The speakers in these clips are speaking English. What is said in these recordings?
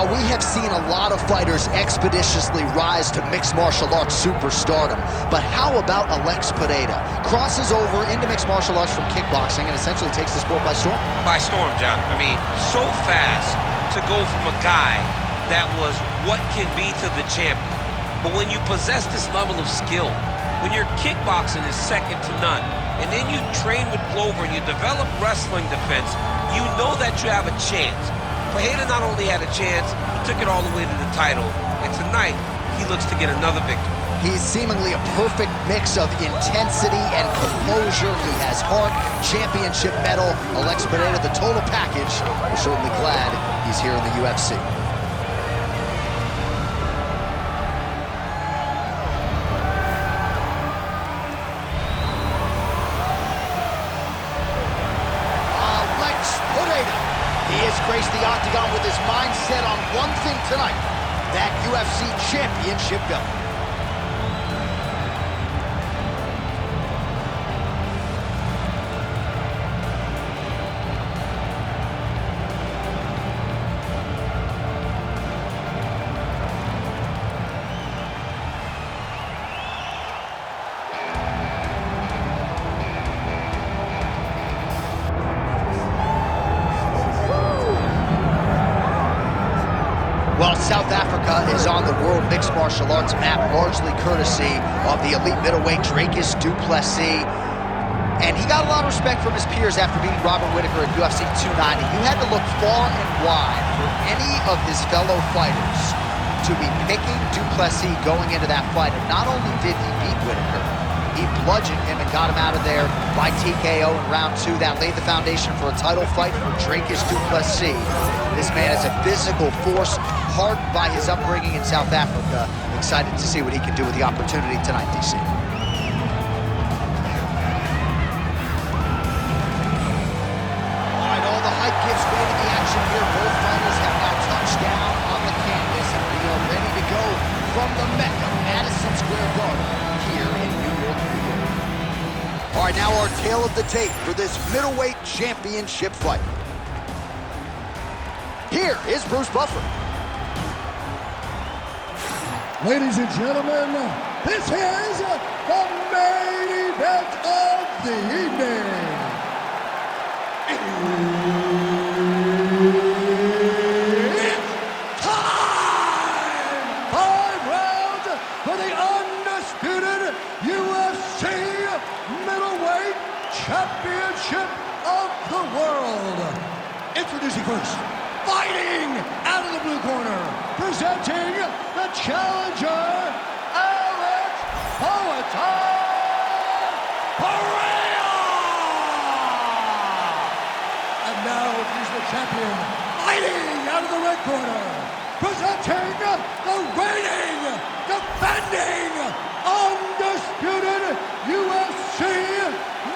we have seen a lot of fighters expeditiously rise to mixed martial arts superstardom, but how about Alex Pereira? Crosses over into mixed martial arts from kickboxing and essentially takes the sport by storm. By storm, John. I mean, so fast to go from a guy that was what can be to the champion. But when you possess this level of skill, when your kickboxing is second to none, and then you train with Glover and you develop wrestling defense, you know that you have a chance. Pereira not only had a chance, he took it all the way to the title, and tonight, he looks to get another victory. He's seemingly a perfect mix of intensity and composure. He has heart, championship medal. Alex Pereira, the total package. We're certainly glad he's here in the UFC. He has graced the octagon with his mind set on one thing tonight, that UFC championship belt. Well, South Africa is on the world mixed martial arts map, largely courtesy of the elite middleweight Dricus du Plessis. And he got a lot of respect from his peers after beating Robert Whittaker at UFC 290. You had to look far and wide for any of his fellow fighters to be picking du Plessis going into that fight. And not only did he beat Whittaker, he bludgeoned him and got him out of there by TKO in round 2. That laid the foundation for a title fight for Dricus du Plessis. This man is a physical force, hardened by his upbringing in South Africa. Excited to see what he can do with the opportunity tonight, DC. All right, all the hype gives way to the action here. Both fighters have now touched down on the canvas, and we are ready to go from the Mecca, Madison Square Garden, here in New York, New York. All right, now our tale of the tape for this middleweight championship fight. Here is Bruce Buffer. Ladies and gentlemen, this is the main event of the evening. It's time! 5 rounds for the undisputed UFC middleweight championship of the world. Introducing first, fighting out of the blue corner, presenting the challenger, Alex Pereira! And now he's the champion, fighting out of the red corner, presenting the reigning, defending, undisputed UFC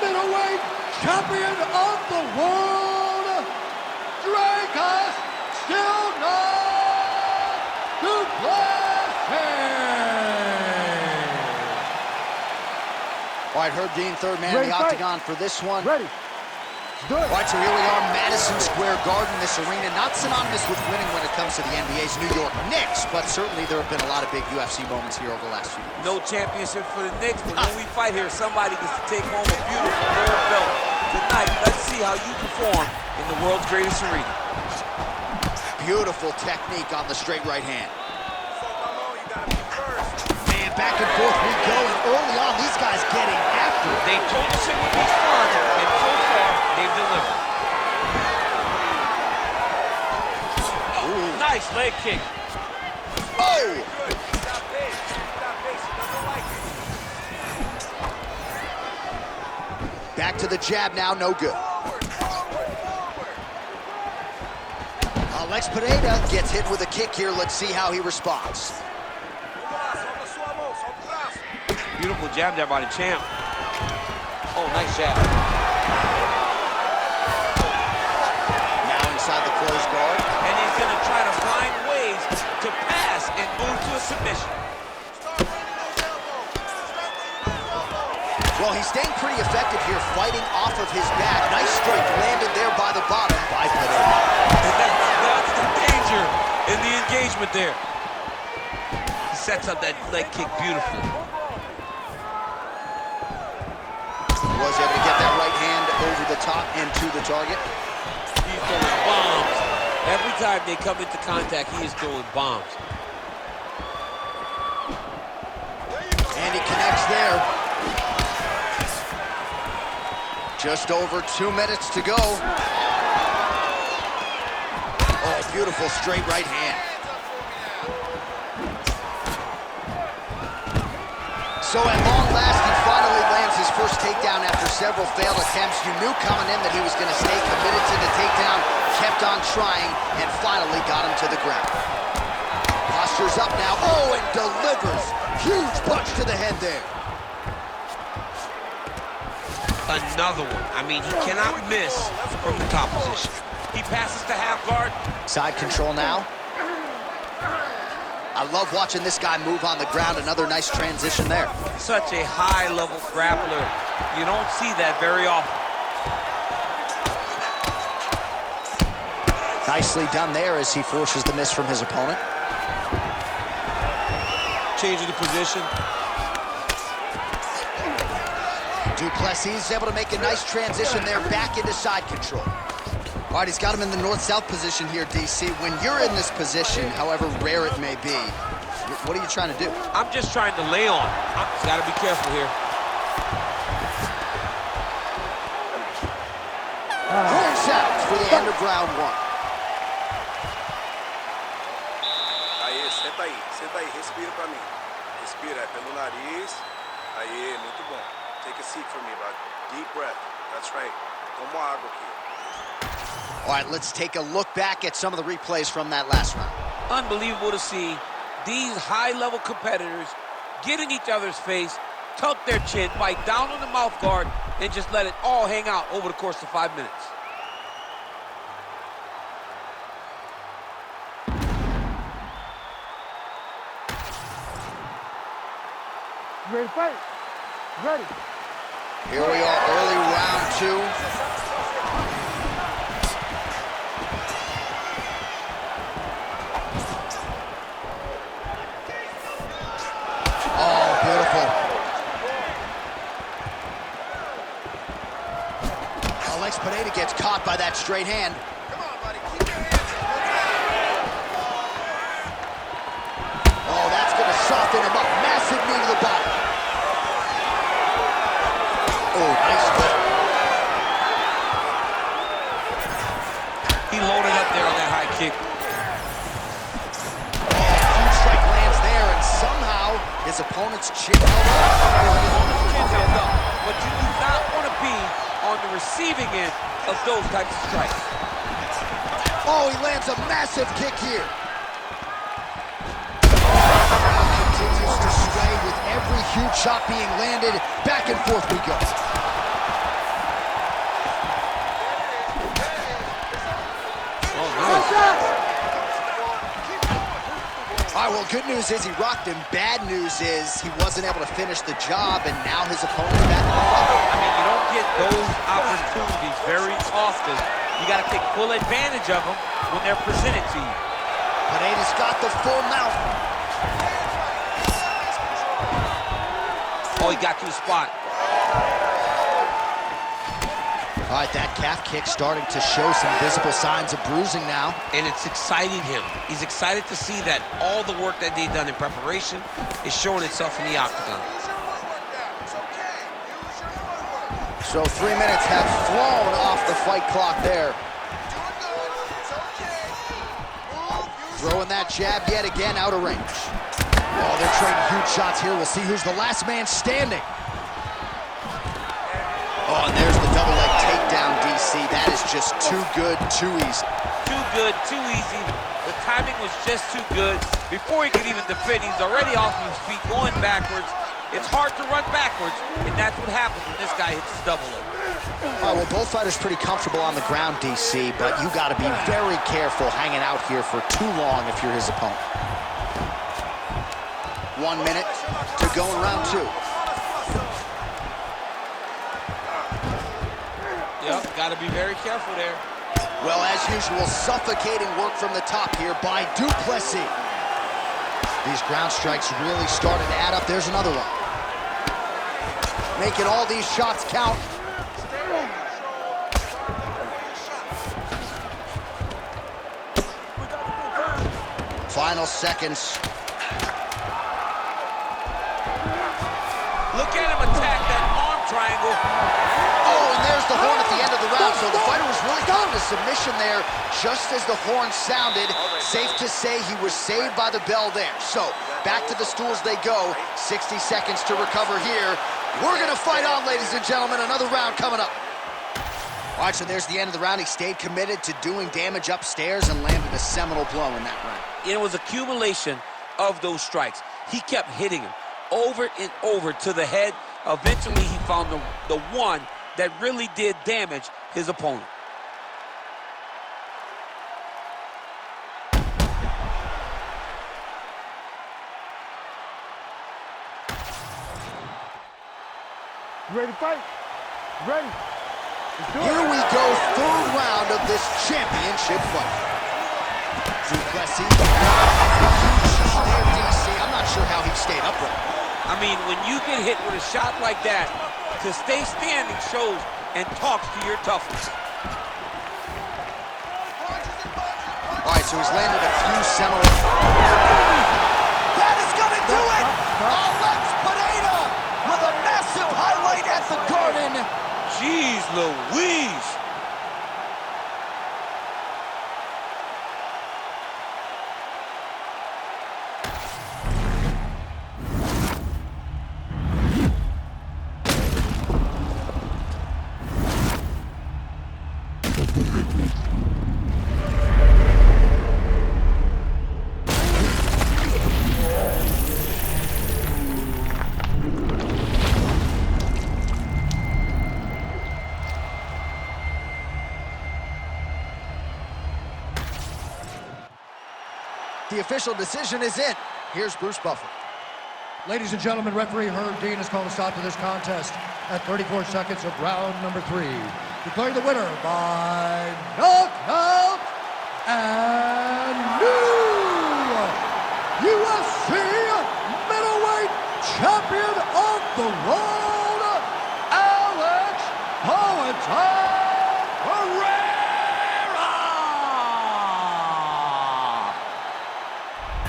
middleweight champion of the world, Dricus still not du Plessis. All right, Herb Dean, third man in the octagon for this one. Ready. All right, so here we are, Madison Square Garden, this arena, not synonymous with winning when it comes to the NBA's New York Knicks, but certainly there have been a lot of big UFC moments here over the last few years. No championship for the Knicks, but when we fight here, somebody gets to take home a beautiful gold belt. Tonight, let's see how you perform in the world's greatest arena. Beautiful technique on the straight right hand. Man, back and forth we go, and early on, these guys getting after it. They told us it would be fun, and so far, they've delivered. Oh, nice leg kick. Oh! Back to the jab now, no good. Alex Pereira gets hit with a kick here. Let's see how he responds. Beautiful jab there by the champ. Oh, nice jab. Now inside the closed guard. And he's going to try to find ways to pass and move to a submission. Well, he's staying pretty effective here, fighting off of his back. Nice strike landed there by the bottom by Pereira. That's the danger in the engagement there. He sets up that leg kick beautifully. Was able to get that right hand over the top and to the target. He's throwing bombs. Every time they come into contact, he is throwing bombs. And he connects there. Just over 2 minutes to go. Oh, beautiful straight right hand. So at long last, he finally lands his first takedown after several failed attempts. You knew coming in that he was going to stay committed to the takedown, kept on trying, and finally got him to the ground. Postures up now. Oh, and delivers. Huge punch to the head there. Another one. I mean, he cannot miss from the top position. He passes to half guard. Side control now. I love watching this guy move on the ground. Another nice transition there. Such a high-level grappler. You don't see that very often. Nicely done there as he forces the miss from his opponent. Changing the position. Duplessis is able to make a nice transition there back into side control. All right, he's got him in the north-south position here, DC. When you're in this position, however rare it may be, what are you trying to do? I'm just trying to lay on. I've got to be careful here. Horn sounds for the end of round one. Aí, senta aí, respira pra mim. Respira pelo nariz. Aí, muito bom. Take a seat for me, bud. Deep breath. That's right. Toma água aqui. All right, let's take a look back at some of the replays from that last round. Unbelievable to see these high-level competitors get in each other's face, tuck their chin, bite down on the mouth guard, and just let it all hang out over the course of 5 minutes. Ready to fight? Ready. Here we are, early round two. Oh, beautiful. Alex Pineda gets caught by that straight hand. Come on, buddy. Keep your hands up. Oh, that's going to soften him up. Massive knee to the body. Oh, nice whip. He loaded up there on that high kick. Huge strike lands there, and somehow his opponent's chin held up. Chin held up, but you do not want to be on the receiving end of those types of strikes. Oh, he lands a massive kick here. Continues to sway with every huge shot being landed. Back and forth we go. All right, well, good news is he rocked him. Bad news is he wasn't able to finish the job, and now his opponent's back in the fight. I mean, you don't get those opportunities very often. You got to take full advantage of them when they're presented to you. Pineda's got the full mount. Oh, he got to the spot. All right, that calf kick starting to show some visible signs of bruising now. And it's exciting him. He's excited to see that all the work that they've done in preparation is showing itself in the octagon. So 3 minutes have flown off the fight clock there. Throwing that jab yet again out of range. Oh, they're trading huge shots here. We'll see who's the last man standing. Oh, and there's the double leg takedown, DC. That is just too good, too easy. Too good, too easy. The timing was just too good. Before he could even defend, he's already off his feet, going backwards. It's hard to run backwards, and that's what happens when this guy hits his double leg. All right, well, both fighters pretty comfortable on the ground, DC, but you got to be very careful hanging out here for too long if you're his opponent. 1 minute to go in round two. Yep, got to be very careful there. Well, as usual, suffocating work from the top here by Duplessis. These ground strikes really started to add up. There's another one. Making all these shots count. Final seconds. Look at him attack that arm triangle. Oh, and there's the horn at the end of the round. So the fighter was really caught in a submission there just as the horn sounded. Safe to say he was saved by the bell there. So back to the stools they go. 60 seconds to recover here. We're going to fight on, ladies and gentlemen. Another round coming up. All right, so there's the end of the round. He stayed committed to doing damage upstairs and landed a seminal blow in that round. It was accumulation of those strikes. He kept hitting him over and over to the head. Eventually, he found the one that really did damage his opponent. You ready to fight? You ready? Here we go, third round of this championship fight. Duplessis. I'm not sure how he stayed upright. I mean, when you get hit with a shot like that, to stay standing shows and talks to your toughness. All right, so he's landed a few seminal. That is going to do it! Alex Pereira with a massive highlight at the Garden. Jeez Louise! The official decision is in. Here's Bruce Buffer. Ladies and gentlemen, referee Herb Dean has called a stop to this contest at 34 seconds of round number 3. Declaring the winner by knockout and new UFC middleweight champion of the world, Alex Pereira.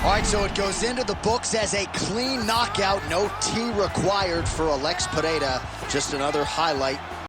All right, so it goes into the books as a clean knockout. No T required for Alex Pereira. Just another highlight